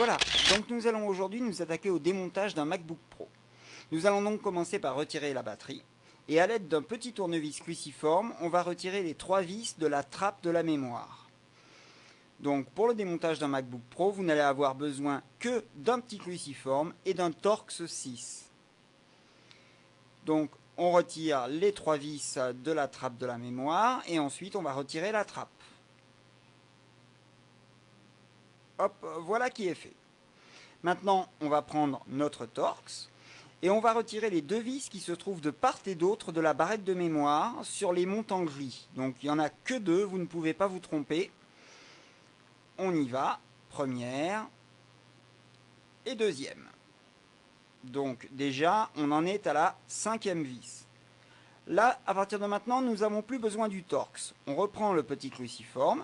Voilà, donc nous allons aujourd'hui nous attaquer au démontage d'un MacBook Pro. Nous allons donc commencer par retirer la batterie. Et à l'aide d'un petit tournevis cruciforme, on va retirer les 3 vis de la trappe de la mémoire. Donc pour le démontage d'un MacBook Pro, vous n'allez avoir besoin que d'un petit cruciforme et d'un Torx 6. Donc on retire les 3 vis de la trappe de la mémoire et ensuite on va retirer la trappe. Hop, voilà qui est fait. Maintenant, on va prendre notre Torx et on va retirer les 2 vis qui se trouvent de part et d'autre de la barrette de mémoire sur les montants gris. Donc il n'y en a que 2, vous ne pouvez pas vous tromper. On y va, première et deuxième. Donc déjà, on en est à la 5e vis. Là, à partir de maintenant, nous n'avons plus besoin du Torx. On reprend le petit cruciforme.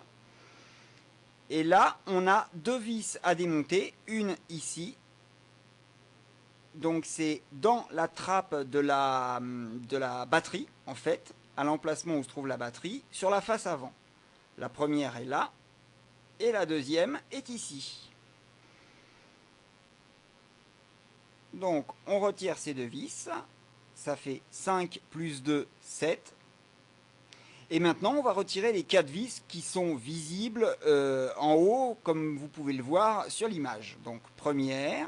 Et là, on a 2 vis à démonter, une ici. Donc c'est dans la trappe de la batterie, en fait, à l'emplacement où se trouve la batterie, sur la face avant. La première est là, et la deuxième est ici. Donc on retire ces 2 vis, ça fait 5 plus 2, 7. Et maintenant, on va retirer les 4 vis qui sont visibles en haut, comme vous pouvez le voir sur l'image. Donc, première.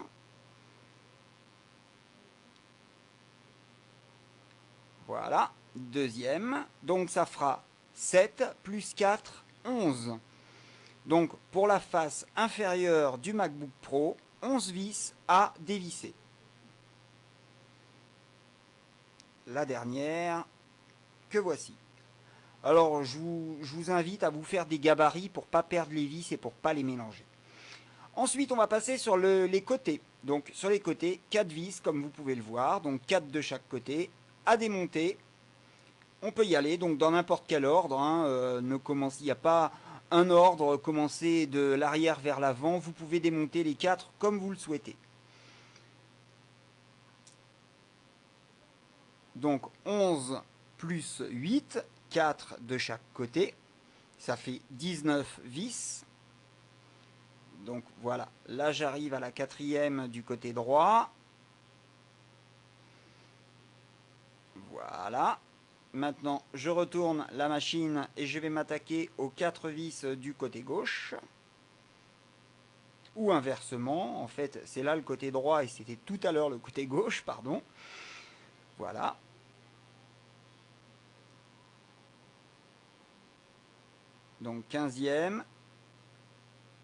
Voilà. Deuxième. Donc, ça fera 7 plus 4, 11. Donc, pour la face inférieure du MacBook Pro, 11 vis à dévisser. La dernière, que voici. Alors, je vous invite à vous faire des gabarits pour ne pas perdre les vis et pour ne pas les mélanger. Ensuite, on va passer sur les côtés. Donc, sur les côtés, 4 vis, comme vous pouvez le voir. Donc, 4 de chaque côté, à démonter. On peut y aller, donc dans n'importe quel ordre. Il n'y a pas un ordre, commencer de l'arrière vers l'avant. Vous pouvez démonter les 4 comme vous le souhaitez. Donc, 11 plus 8. 4 de chaque côté, ça fait 19 vis. Donc voilà, là j'arrive à la 4e du côté droit. Voilà. Maintenant, je retourne la machine et je vais m'attaquer aux 4 vis du côté gauche. Ou inversement, en fait, c'est là le côté droit et c'était tout à l'heure le côté gauche, pardon. Voilà. Donc 15e,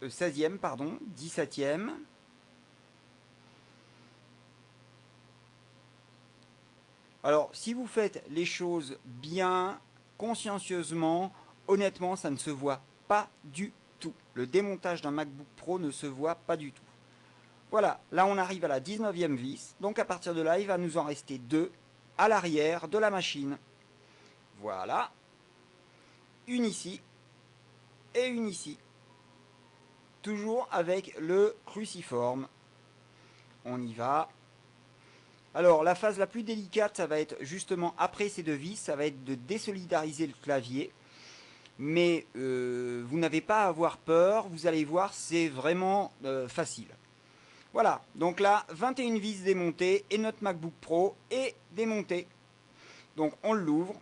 16e, pardon, 17e. Alors, si vous faites les choses bien, consciencieusement, honnêtement, ça ne se voit pas du tout. Le démontage d'un MacBook Pro ne se voit pas du tout. Voilà, là on arrive à la 19e vis. Donc à partir de là, il va nous en rester 2 à l'arrière de la machine. Voilà. Une ici et une ici. Toujours avec le cruciforme. On y va. Alors la phase la plus délicate, ça va être justement après ces 2 vis, ça va être de désolidariser le clavier. Mais vous n'avez pas à avoir peur, vous allez voir, c'est vraiment facile. Voilà, donc là, 21 vis démontées et notre MacBook Pro est démonté. Donc on l'ouvre.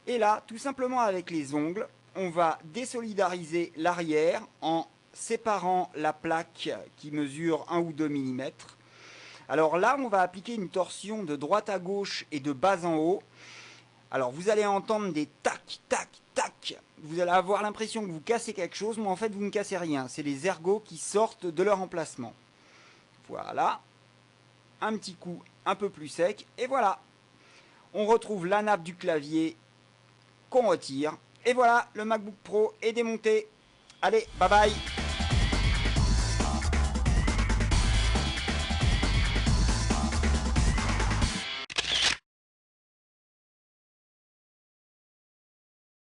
Et là, tout simplement avec les ongles, on va désolidariser l'arrière en séparant la plaque qui mesure 1 ou 2 mm. Alors là, on va appliquer une torsion de droite à gauche et de bas en haut. Alors vous allez entendre des tac, tac, tac. Vous allez avoir l'impression que vous cassez quelque chose, mais en fait vous ne cassez rien. C'est les ergots qui sortent de leur emplacement. Voilà. Un petit coup un peu plus sec. Et voilà. On retrouve la nappe du clavier qu'on retire. Et voilà, le MacBook Pro est démonté. Allez, bye bye.